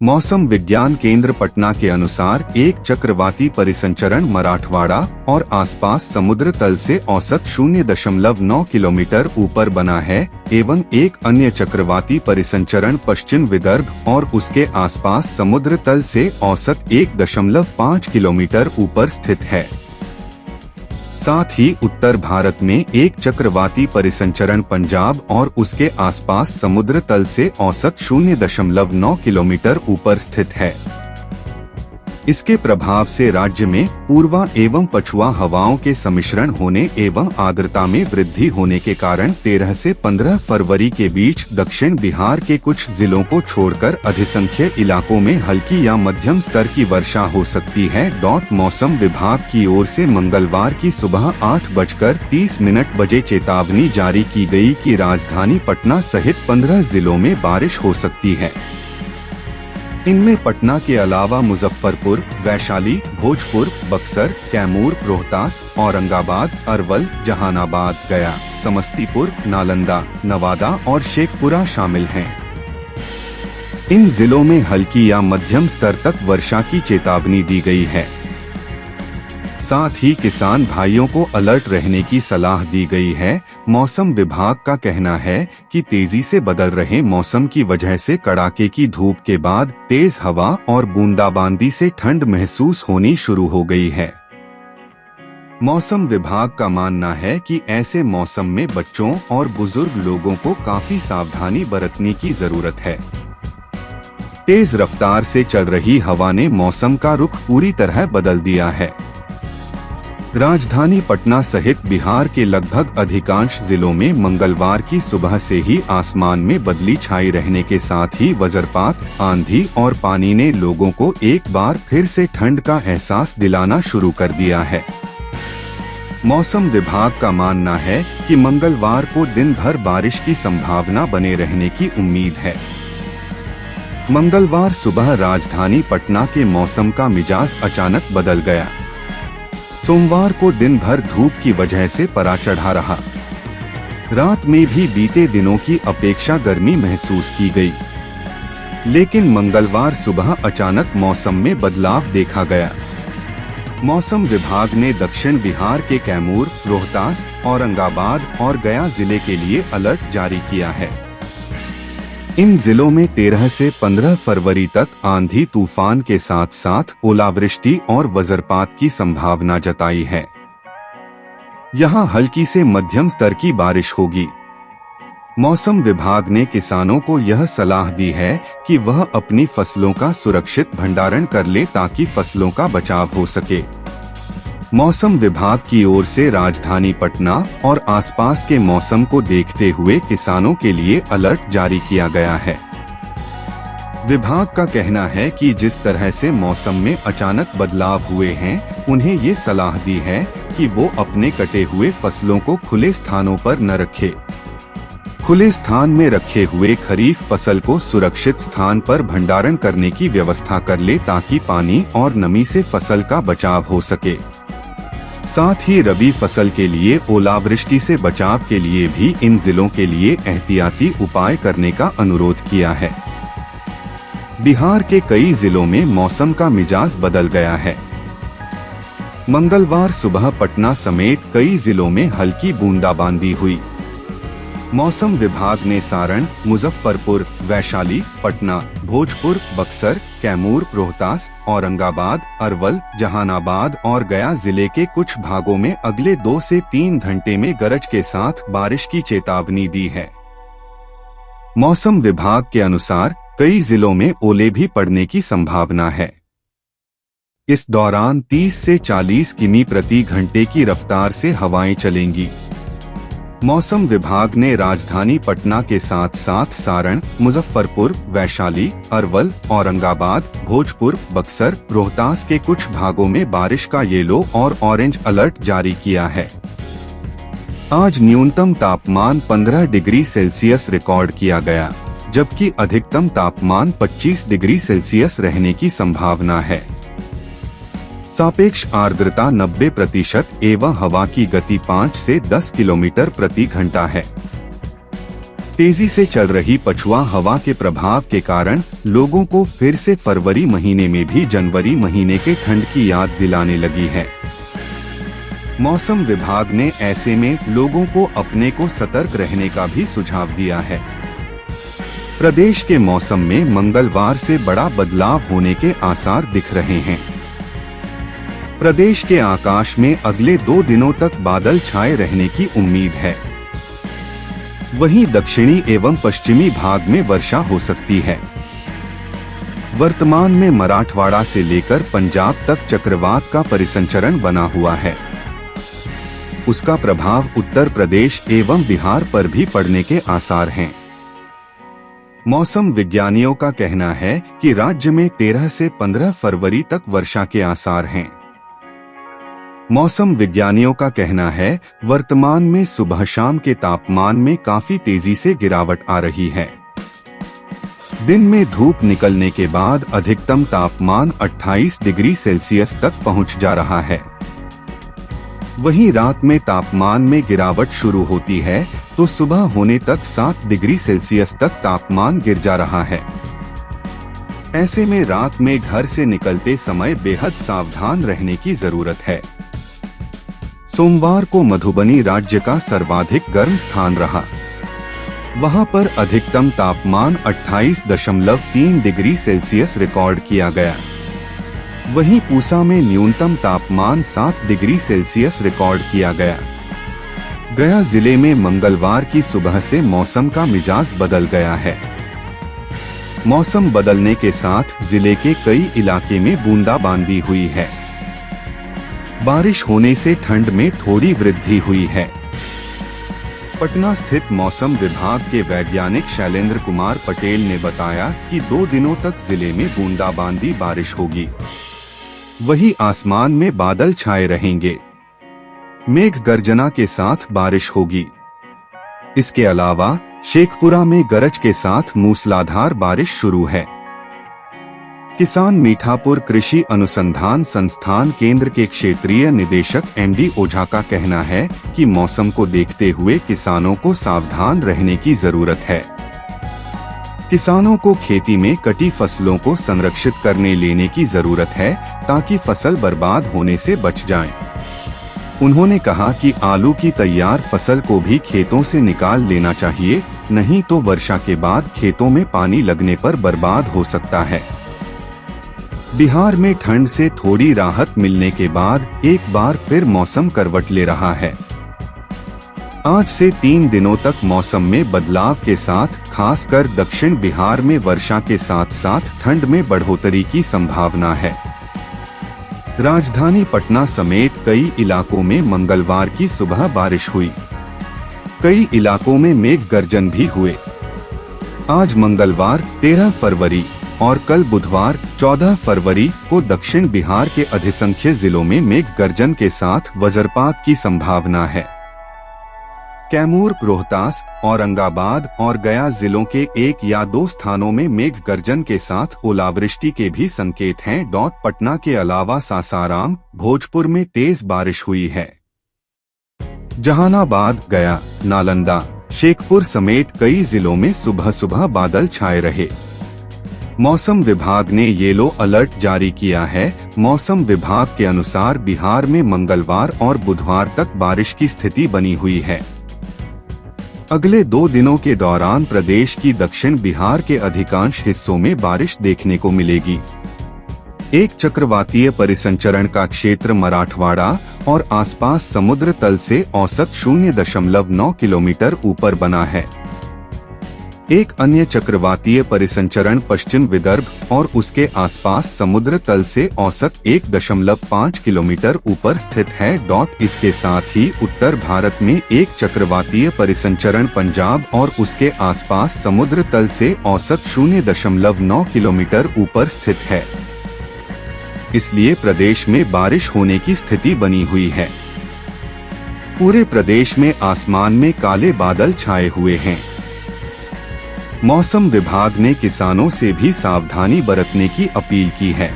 मौसम विज्ञान केंद्र पटना के अनुसार एक चक्रवाती परिसंचरण मराठवाड़ा और आसपास समुद्र तल से औसत 0.9 किलोमीटर ऊपर बना है एवं एक अन्य चक्रवाती परिसंचरण पश्चिम विदर्भ और उसके आसपास समुद्र तल से औसत 1.5 किलोमीटर ऊपर स्थित है। साथ ही उत्तर भारत में एक चक्रवाती परिसंचरण पंजाब और उसके आसपास समुद्र तल से औसत 0.9 किलोमीटर ऊपर स्थित है। इसके प्रभाव से राज्य में पूर्वा एवं पछुआ हवाओं के सम्मिश्रण होने एवं आर्द्रता में वृद्धि होने के कारण 13 से 15 फरवरी के बीच दक्षिण बिहार के कुछ जिलों को छोड़कर अधिसंख्य इलाकों में हल्की या मध्यम स्तर की वर्षा हो सकती है। मौसम विभाग की ओर से मंगलवार की सुबह 8:30 बजे चेतावनी जारी की गई कि राजधानी पटना सहित 15 जिलों में बारिश हो सकती है। इनमें पटना के अलावा मुजफ्फरपुर, वैशाली, भोजपुर, बक्सर, कैमूर, रोहतास, औरंगाबाद, अरवल, जहानाबाद, गया, समस्तीपुर, नालंदा, नवादा और शेखपुरा शामिल हैं। इन जिलों में हल्की या मध्यम स्तर तक वर्षा की चेतावनी दी गई है। साथ ही किसान भाइयों को अलर्ट रहने की सलाह दी गई है। मौसम विभाग का कहना है कि तेजी से बदल रहे मौसम की वजह से कड़ाके की धूप के बाद तेज हवा और बूंदाबांदी से ठंड महसूस होनी शुरू हो गई है। मौसम विभाग का मानना है कि ऐसे मौसम में बच्चों और बुजुर्ग लोगों को काफी सावधानी बरतने की जरूरत है। तेज रफ्तार से चल रही हवा ने मौसम का रुख पूरी तरह बदल दिया है। राजधानी पटना सहित बिहार के लगभग अधिकांश जिलों में मंगलवार की सुबह से ही आसमान में बदली छाई रहने के साथ ही वज्रपात, आंधी और पानी ने लोगों को एक बार फिर से ठंड का एहसास दिलाना शुरू कर दिया है। मौसम विभाग का मानना है कि मंगलवार को दिन भर बारिश की संभावना बने रहने की उम्मीद है। मंगलवार सुबह राजधानी पटना के मौसम का मिजाज अचानक बदल गया। सोमवार को दिन भर धूप की वजह से पारा चढ़ा रहा। रात में भी बीते दिनों की अपेक्षा गर्मी महसूस की गई, लेकिन मंगलवार सुबह अचानक मौसम में बदलाव देखा गया। मौसम विभाग ने दक्षिण बिहार के कैमूर, रोहतास, औरंगाबाद और गया जिले के लिए अलर्ट जारी किया है। इन जिलों में 13 से 15 फरवरी तक आंधी तूफान के साथ साथ ओलावृष्टि और वज्रपात की संभावना जताई है। यहां हल्की से मध्यम स्तर की बारिश होगी। मौसम विभाग ने किसानों को यह सलाह दी है कि वह अपनी फसलों का सुरक्षित भंडारण कर ले ताकि फसलों का बचाव हो सके। मौसम विभाग की ओर से राजधानी पटना और आसपास के मौसम को देखते हुए किसानों के लिए अलर्ट जारी किया गया है। विभाग का कहना है कि जिस तरह से मौसम में अचानक बदलाव हुए हैं, उन्हें ये सलाह दी है कि वो अपने कटे हुए फसलों को खुले स्थानों पर न रखें। खुले स्थान में रखे हुए खरीफ फसल को सुरक्षित स्थान पर भंडारण करने की व्यवस्था कर ले ताकि पानी और नमी से फसल का बचाव हो सके। साथ ही रबी फसल के लिए ओलावृष्टि से बचाव के लिए भी इन जिलों के लिए एहतियाती उपाय करने का अनुरोध किया है। बिहार के कई जिलों में मौसम का मिजाज बदल गया है। मंगलवार सुबह पटना समेत कई जिलों में हल्की बूंदाबांदी हुई। मौसम विभाग ने सारण, मुजफ्फरपुर, वैशाली, पटना, भोजपुर, बक्सर, कैमूर, रोहतास, औरंगाबाद, अरवल, जहानाबाद और गया जिले के कुछ भागों में अगले 2 से 3 घंटे में गरज के साथ बारिश की चेतावनी दी है। मौसम विभाग के अनुसार कई जिलों में ओले भी पड़ने की संभावना है। इस दौरान 30 से 40 किमी प्रति घंटे की रफ्तार से हवाएं चलेंगी। मौसम विभाग ने राजधानी पटना के साथ साथ सारण, मुजफ्फरपुर, वैशाली, अरवल, औरंगाबाद, भोजपुर, बक्सर, रोहतास के कुछ भागों में बारिश का येलो और ऑरेंज अलर्ट जारी किया है। आज न्यूनतम तापमान 15 डिग्री सेल्सियस रिकॉर्ड किया गया, जबकि अधिकतम तापमान 25 डिग्री सेल्सियस रहने की संभावना है। सापेक्ष आर्द्रता 90% एवं हवा की गति 5 से 10 किलोमीटर प्रति घंटा है। तेजी से चल रही पछुआ हवा के प्रभाव के कारण लोगों को फिर से फरवरी महीने में भी जनवरी महीने के ठंड की याद दिलाने लगी है। मौसम विभाग ने ऐसे में लोगों को अपने को सतर्क रहने का भी सुझाव दिया है। प्रदेश के मौसम में मंगलवार से बड़ा बदलाव होने के आसार दिख रहे हैं। प्रदेश के आकाश में अगले 2 दिनों तक बादल छाए रहने की उम्मीद है। वहीं दक्षिणी एवं पश्चिमी भाग में वर्षा हो सकती है। वर्तमान में मराठवाड़ा से लेकर पंजाब तक चक्रवात का परिसंचरण बना हुआ है। उसका प्रभाव उत्तर प्रदेश एवं बिहार पर भी पड़ने के आसार हैं। मौसम विज्ञानियों का कहना है कि राज्य में 13 से 15 फरवरी तक वर्षा के आसार हैं। मौसम विज्ञानियों का कहना है वर्तमान में सुबह शाम के तापमान में काफी तेजी से गिरावट आ रही है। दिन में धूप निकलने के बाद अधिकतम तापमान 28 डिग्री सेल्सियस तक पहुंच जा रहा है। वहीं रात में तापमान में गिरावट शुरू होती है तो सुबह होने तक 7 डिग्री सेल्सियस तक तापमान गिर जा रहा है। ऐसे में रात में घर से निकलते समय बेहद सावधान रहने की जरूरत है। सोमवार को मधुबनी राज्य का सर्वाधिक गर्म स्थान रहा। वहां पर अधिकतम तापमान 28.3 डिग्री सेल्सियस रिकॉर्ड किया गया। वहीं पूसा में न्यूनतम तापमान 7 डिग्री सेल्सियस रिकॉर्ड किया गया। गया जिले में मंगलवार की सुबह से मौसम का मिजाज बदल गया है। मौसम बदलने के साथ जिले के कई इलाके में बूंदाबांदी हुई है। बारिश होने से ठंड में थोड़ी वृद्धि हुई है। पटना स्थित मौसम विभाग के वैज्ञानिक शैलेंद्र कुमार पटेल ने बताया कि 2 दिनों तक जिले में बूंदाबांदी बारिश होगी। वहीं आसमान में बादल छाए रहेंगे। मेघ गर्जना के साथ बारिश होगी। इसके अलावा शेखपुरा में गरज के साथ मूसलाधार बारिश शुरू है। किसान मीठापुर कृषि अनुसंधान संस्थान केंद्र के क्षेत्रीय निदेशक एमडी ओझा का कहना है कि मौसम को देखते हुए किसानों को सावधान रहने की जरूरत है। किसानों को खेती में कटी फसलों को संरक्षित करने लेने की जरूरत है ताकि फसल बर्बाद होने से बच जाए। उन्होंने कहा कि आलू की तैयार फसल को भी खेतों से निकाल लेना चाहिए, नहीं तो वर्षा के बाद खेतों में पानी लगने पर बर्बाद हो सकता है। बिहार में ठंड से थोड़ी राहत मिलने के बाद एक बार फिर मौसम करवट ले रहा है। आज से 3 दिनों तक मौसम में बदलाव के साथ खासकर दक्षिण बिहार में वर्षा के साथ साथ ठंड में बढ़ोतरी की संभावना है। राजधानी पटना समेत कई इलाकों में मंगलवार की सुबह बारिश हुई। कई इलाकों में मेघ गर्जन भी हुए। आज मंगलवार 13 फरवरी और कल बुधवार 14 फरवरी को दक्षिण बिहार के अधिसंख्य जिलों में मेघ गर्जन के साथ वज्रपात की संभावना है। कैमूर, रोहतास, औरंगाबाद और गया जिलों के 1 या 2 स्थानों में मेघ गर्जन के साथ ओलावृष्टि के भी संकेत हैं। पटना के अलावा सासाराम, भोजपुर में तेज बारिश हुई है। जहानाबाद, गया, नालंदा, शेखपुर समेत कई जिलों में सुबह सुबह बादल छाए रहे। मौसम विभाग ने येलो अलर्ट जारी किया है। मौसम विभाग के अनुसार बिहार में मंगलवार और बुधवार तक बारिश की स्थिति बनी हुई है। अगले 2 दिनों के दौरान प्रदेश की दक्षिण बिहार के अधिकांश हिस्सों में बारिश देखने को मिलेगी। एक चक्रवातीय परिसंचरण का क्षेत्र मराठवाड़ा और आसपास समुद्र तल से औसत 0.9 किलोमीटर ऊपर बना है। एक अन्य चक्रवातीय परिसंचरण पश्चिम विदर्भ और उसके आसपास समुद्र तल से औसत 1.5 किलोमीटर ऊपर स्थित है। इसके साथ ही उत्तर भारत में एक चक्रवातीय परिसंचरण पंजाब और उसके आसपास समुद्र तल से औसत 0.9 किलोमीटर ऊपर स्थित है। इसलिए प्रदेश में बारिश होने की स्थिति बनी हुई है। पूरे प्रदेश में आसमान में काले बादल छाए हुए हैं। मौसम विभाग ने किसानों से भी सावधानी बरतने की अपील की है।